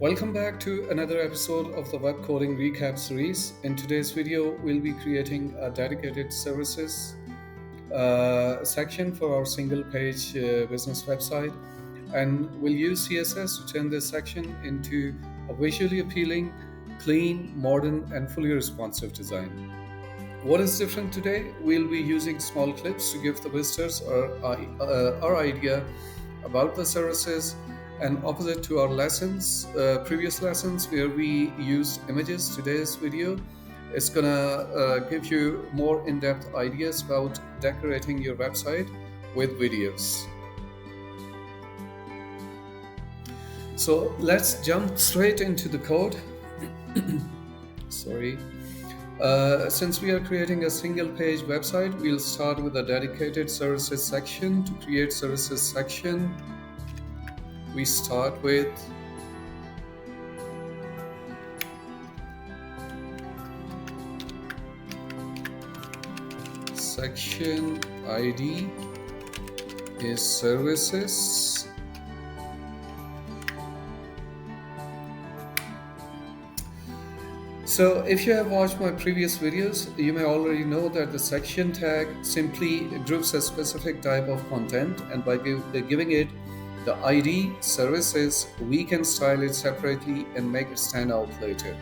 Welcome back to another episode of the Web Coding Recap series. In today's video, we'll be creating a dedicated services section for our single page business website, and we'll use CSS to turn this section into a visually appealing, clean, modern, and fully responsive design. What is different today? We'll be using small clips to give the visitors our idea about the services, and opposite to our previous lessons where we used images. Today's video is gonna give you more in-depth ideas about decorating your website with videos. So let's jump straight into the code. Sorry. Since we are creating a single page website, we'll start with a dedicated services section. To create services section, we start with section ID is services. So if you have watched my previous videos, you may already know that the section tag simply groups a specific type of content, and by giving it the ID services, we can style it separately and make it stand out later.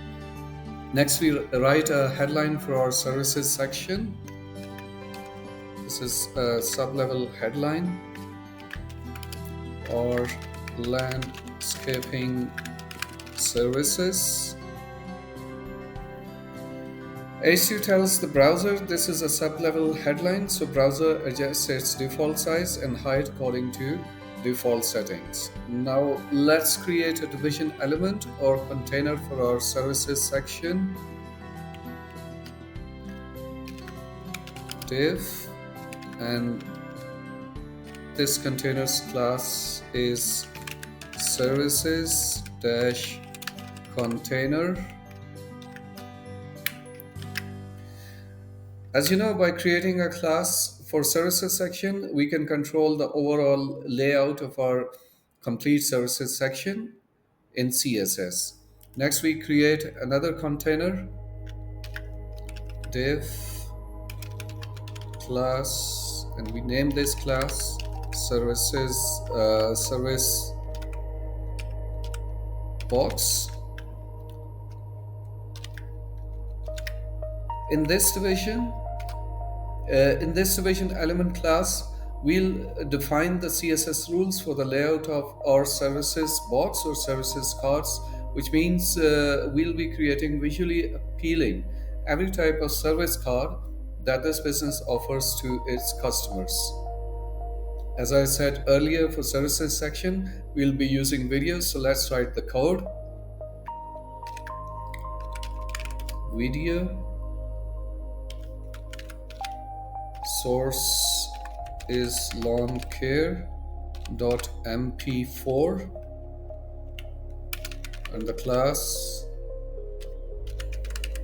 Next, we write a headline for our services section. This is a sub-level headline, or landscaping services. H2 tells the browser this is a sub-level headline, so browser adjusts its default size and height according to default settings. Now let's create a division element or container for our services section. Div, and this container's class is services-container. As you know, by creating a class for services section, we can control the overall layout of our complete services section in CSS. Next, we create another container, div class, and we name this class services service box. In this division element class, we'll define the CSS rules for the layout of our services box or services cards, which means we'll be creating visually appealing every type of service card that this business offers to its customers. As I said earlier, for services section, we'll be using videos, so let's write the code. Video source is lawnCare.mp4, and the class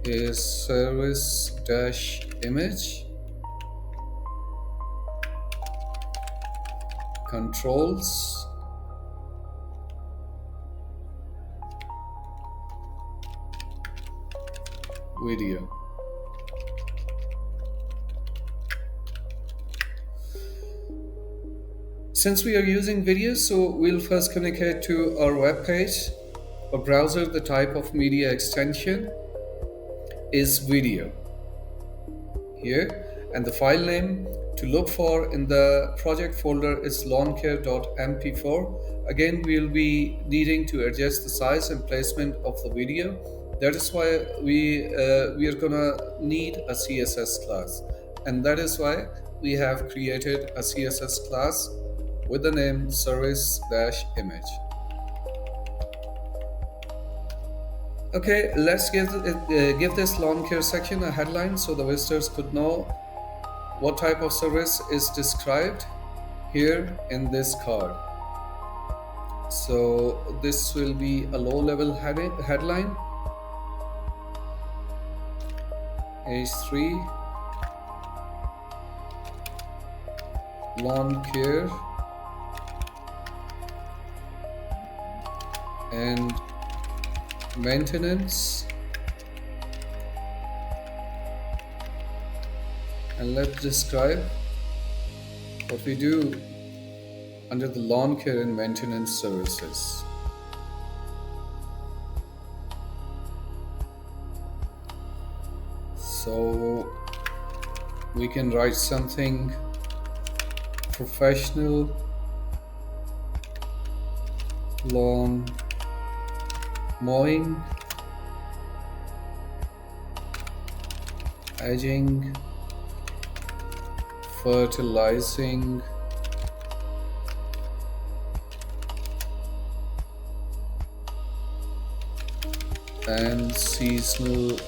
is service-image. Controls video. Since we are using videos, so we'll first communicate to our web page or browser. The type of media extension is video here, and the file name to look for in the project folder is lawnCare.mp4. Again, we'll be needing to adjust the size and placement of the video. That is why we are gonna need a CSS class, and that is why we have created a CSS class with the name service-image. Okay, let's give this lawn care section a headline so the visitors could know what type of service is described here in this card. So this will be a low-level headline, H3, lawn care and maintenance, and let's describe what we do under the lawn care and maintenance services. So we can write something professional lawn mowing, edging, fertilizing, and seasonal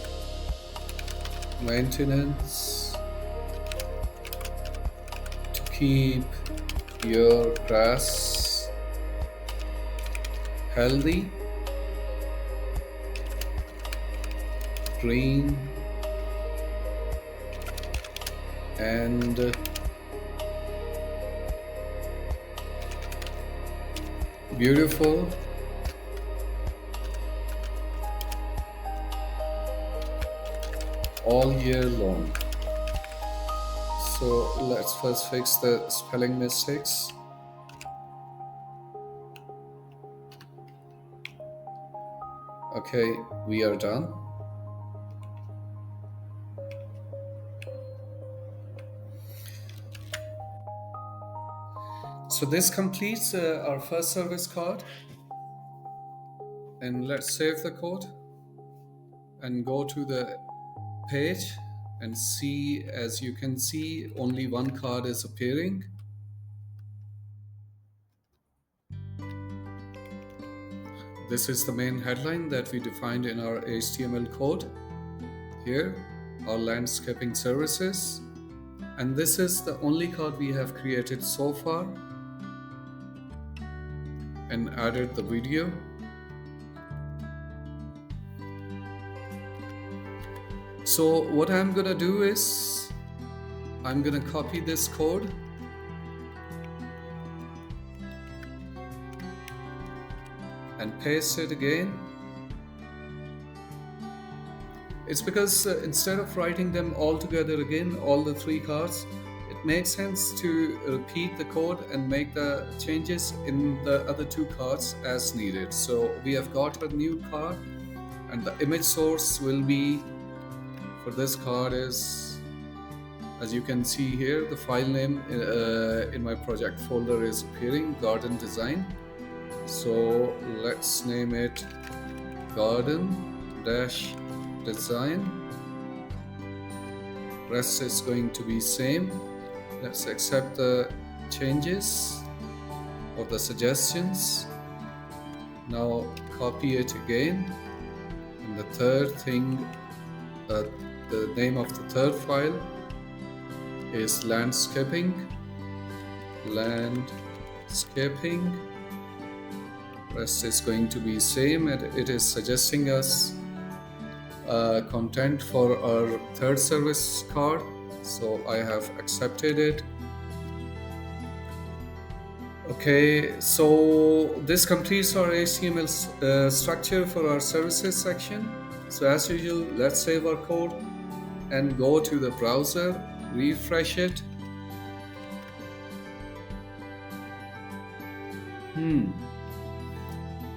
maintenance to keep your grass healthy, green, and beautiful. All year long. So let's first fix the spelling mistakes. Okay, we are done. So this completes our first service card. And let's save the code and go to the page and see, as you can see, only one card is appearing. This is the main headline that we defined in our HTML code. Here, our landscaping services. And this is the only card we have created so far, and added the video. So what I'm gonna do is I'm gonna copy this code and paste it again. It's because instead of writing them all together again, all the three cards, it makes sense to repeat the code and make the changes in the other two cards as needed. So we have got a new card, and the image source will be for this card is, as you can see here, the file name in my project folder is appearing, garden design. So let's name it garden-design. Rest is going to be same. Let's accept the changes or the suggestions. Now copy it again. And the third thing, the name of the third file is landscaping. Rest is going to be same, and it is suggesting us content for our third service card. So I have accepted it. Okay, so this completes our HTML structure for our services section. So as usual, let's save our code and go to the browser, refresh it.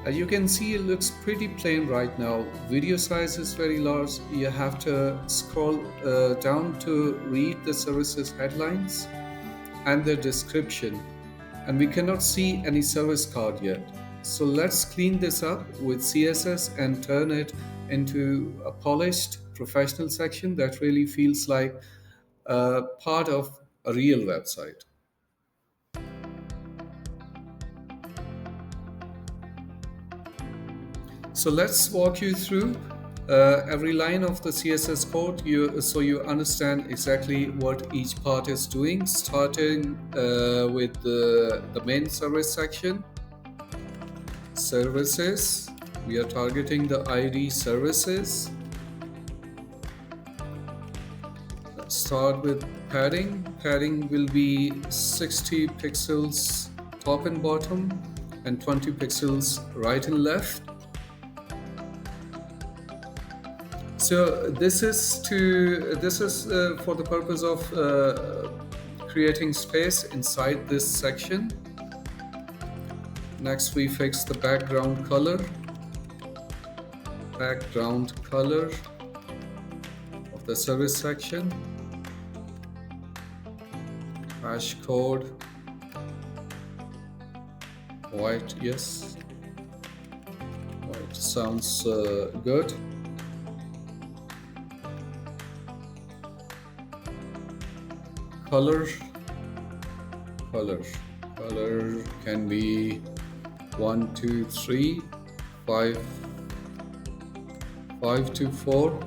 As you can see, it looks pretty plain right now. Video size is very large. You have to scroll down to read the services headlines and the description. And we cannot see any service card yet. So let's clean this up with CSS and turn it into a polished professional section that really feels like part of a real website. So let's walk you through every line of the CSS code so you understand exactly what each part is doing, starting with the main service section. Services, we are targeting the ID services. Let's start with padding. Padding will be 60 pixels top and bottom and 20 pixels right and left. So this is for the purpose of creating space inside this section. Next, we fix the background color of the service section. Hash code white, yes, white sounds good. Color can be 1 2 3 5 to 4.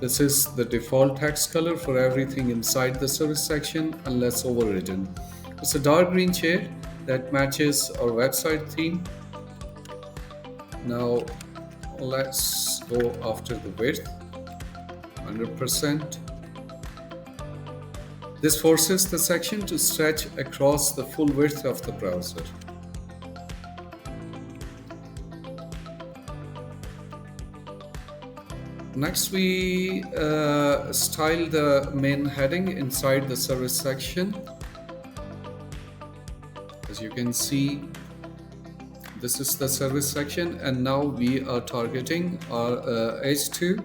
This is the default text color for everything inside the service section unless overridden. It's a dark green shade that matches our website theme. Now let's go after the width, 100%. This forces the section to stretch across the full width of the browser. Next, we style the main heading inside the service section. As you can see, this is the service section, and now we are targeting our H2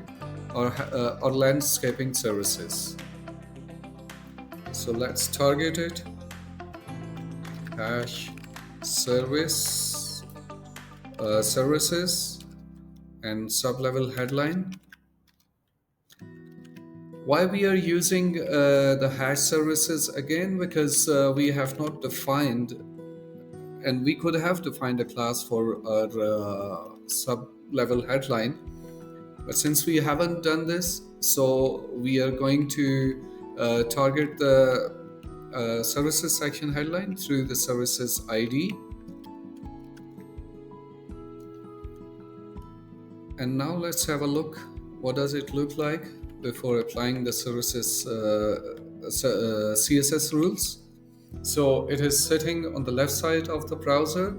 or landscaping services. So let's target it. Hash services and sublevel headline. Why we are using the hash services again? Because we have not defined, and we could have defined a class for our sub-level headline, but since we haven't done this, so we are going to target the services section headline through the services ID. And now let's have a look. What does it look like before applying the services CSS rules? So it is sitting on the left side of the browser,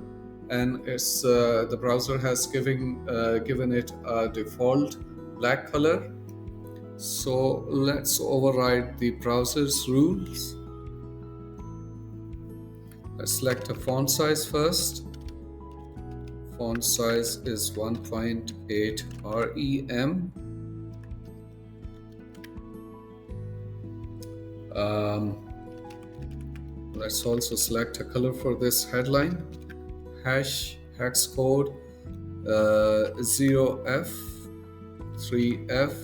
and it's the browser has given it a default black color. So let's override the browser's rules. Let's select a font size first. Font size is 1.8 rem. Let's also select a color for this headline. Hex code 0f 3f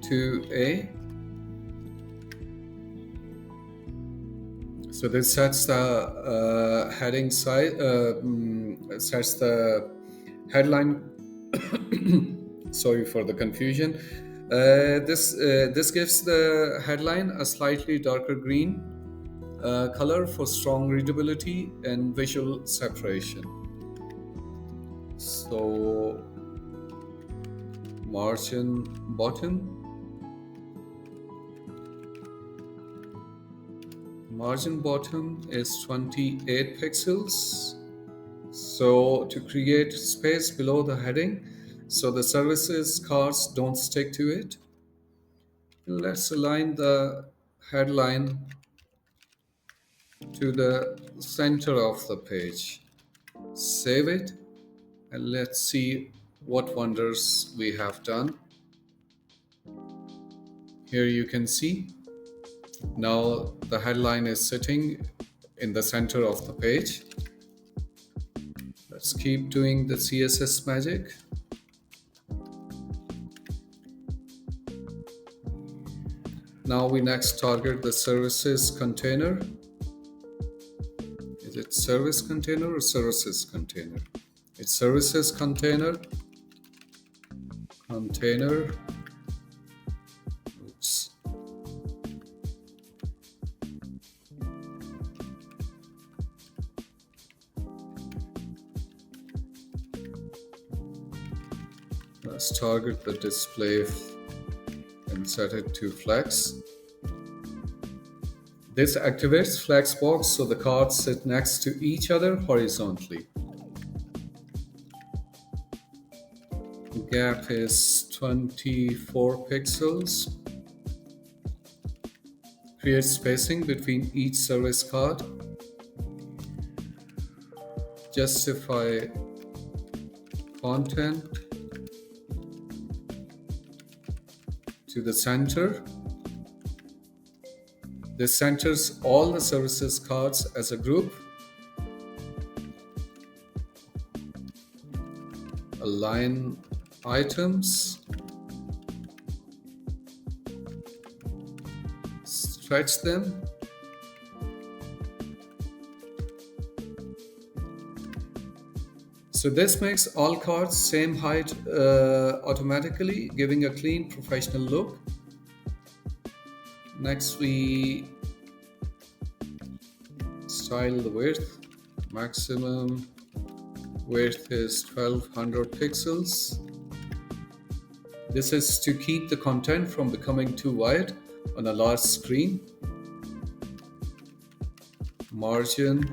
2a. So this sets the heading size, sets the headline. Sorry for the confusion. This gives the headline a slightly darker green color for strong readability and visual separation. So margin bottom is 28 pixels. So to create space below the heading, so the services cards don't stick to it, let's align the headline to the center of the page. Save it, and let's see what wonders we have done. Here you can see now the headline is sitting in the center of the page. Let's keep doing the CSS magic. Now we next target the services container. Is it service container or services container? It's services container. Oops. Let's target the display and set it to flex. This activates Flexbox so the cards sit next to each other horizontally. gap is 24 pixels. Create spacing between each service card. Justify content to the center. This centers all the services cards as a group. Align items. Stretch them. So this makes all cards same height automatically, giving a clean professional look. Next we style the width. Maximum width is 1200 pixels. This is to keep the content from becoming too wide on a large screen. Margin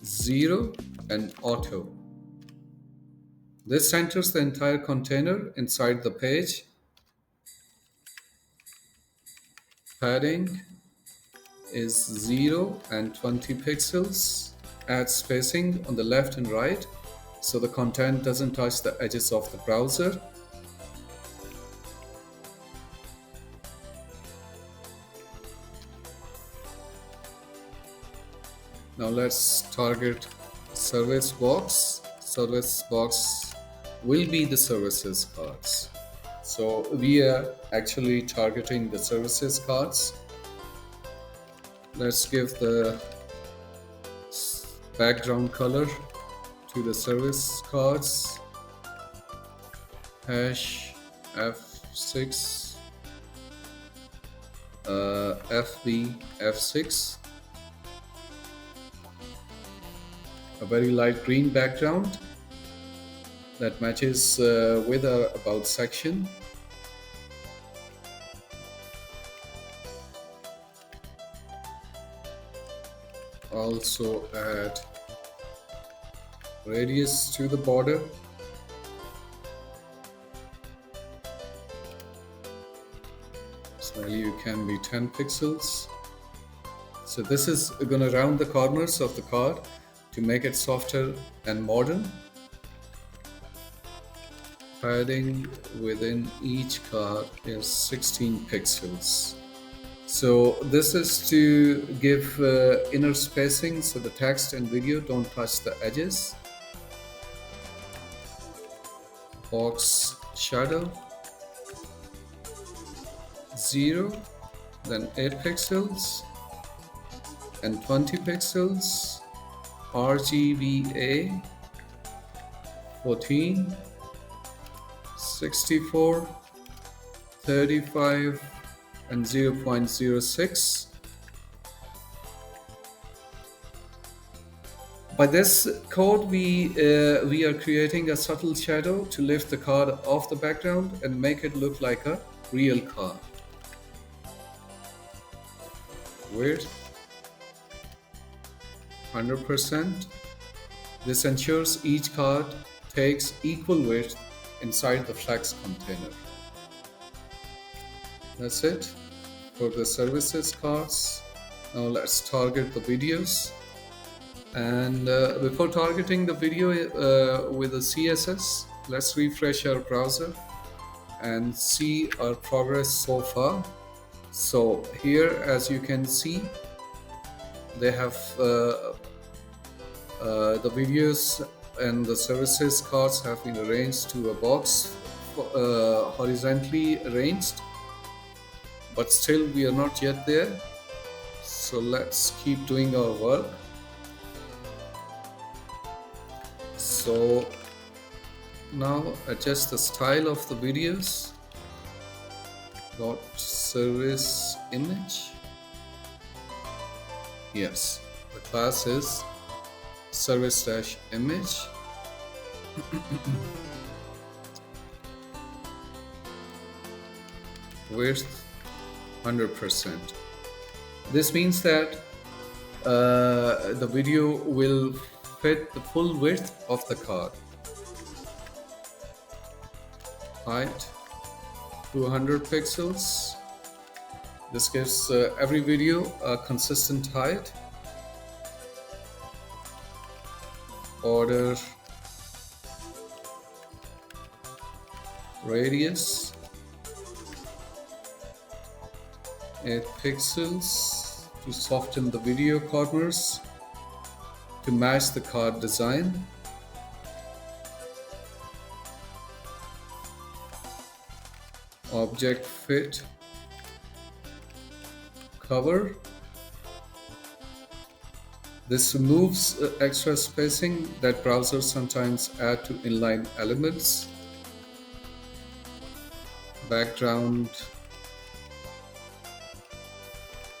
0 and auto. This centers the entire container inside the page. Padding is 0 and 20 pixels. Add spacing on the left and right so the content doesn't touch the edges of the browser. Now let's target service box. Service box will be the services cards. So we are actually targeting the services cards. Let's give the background color to the service cards. Hash F6 FB F6. A very light green background that matches with our about section. Also add radius to the border. Its value can be 10 pixels. So this is going to round the corners of the card to make it softer and modern. Padding within each card is 16 pixels. So this is to give inner spacing so the text and video don't touch the edges. Box shadow 0, then 8 pixels and 20 pixels. RGBA 14, 64, 35 and 0.06. By this code we are creating a subtle shadow to lift the card off the background and make it look like a real card. Width 100%. This ensures each card takes equal width inside the flex container. That's it for the services cards. Now let's target the videos. And before targeting the video with the CSS, let's refresh our browser and see our progress so far. So here, as you can see, they have the videos and the services cards have been arranged to a box, horizontally arranged, but still we are not yet there. So let's keep doing our work. So now adjust the style of the videos. Dot service image. Yes, the class is service-image. Width 100%. This means that the video will fit the full width of the card. height 200 pixels. This gives every video a consistent height. Border radius 8 pixels to soften the video corners to match the card design. Object fit cover. This removes extra spacing that browsers sometimes add to inline elements. Background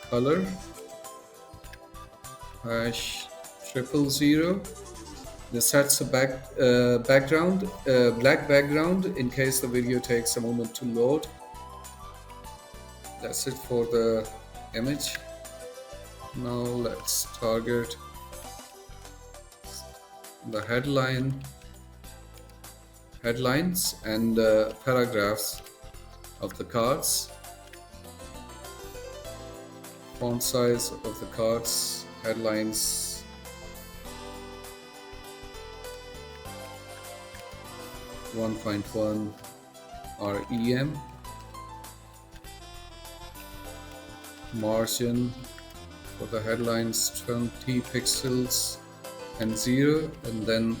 color #000. This sets a black background in case the video takes a moment to load. That's it for the image. Now let's target the headlines and paragraphs of the cards. Font size of the cards, headlines 1.1 REM. Margin for the headlines 20 pixels and 0, and then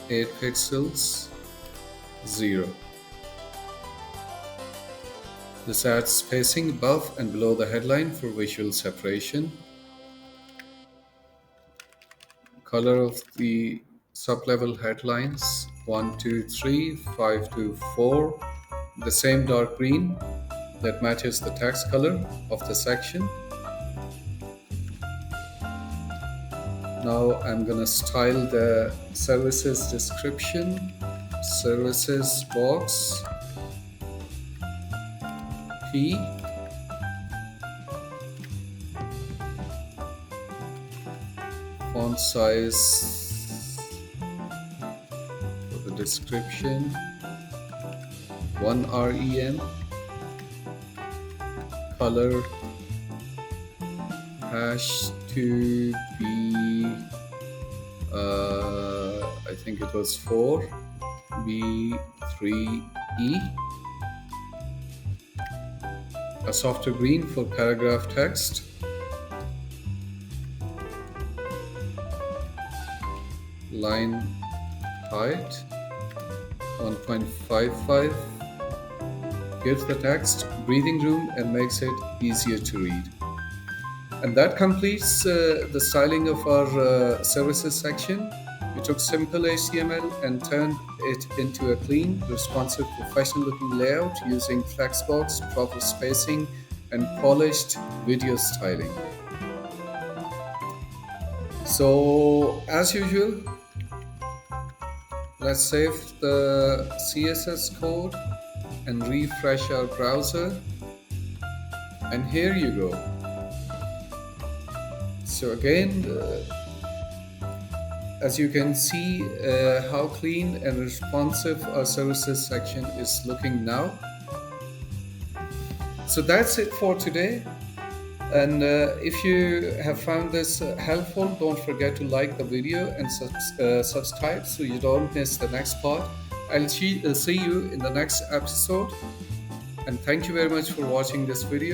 8 pixels 0. This adds spacing above and below the headline for visual separation. Color of the sub-level headlines 1, 2, 3, 5 to 4. The same dark green that matches the text color of the section. Now I'm gonna style the services description. Services box P. Font size for the description 1 REM. Color to be I think it was 4 B3E. A softer green for paragraph text. Line height 1.55 gives the text breathing room and makes it easier to read. And that completes the styling of our services section. We took simple HTML and turned it into a clean, responsive, professional-looking layout using flexbox, proper spacing, and polished video styling. So, as usual, let's save the CSS code and refresh our browser. And here you go. So again, as you can see how clean and responsive our services section is looking now. So that's it for today. And if you have found this helpful, don't forget to like the video and subscribe so you don't miss the next part. I'll see you in the next episode. And thank you very much for watching this video.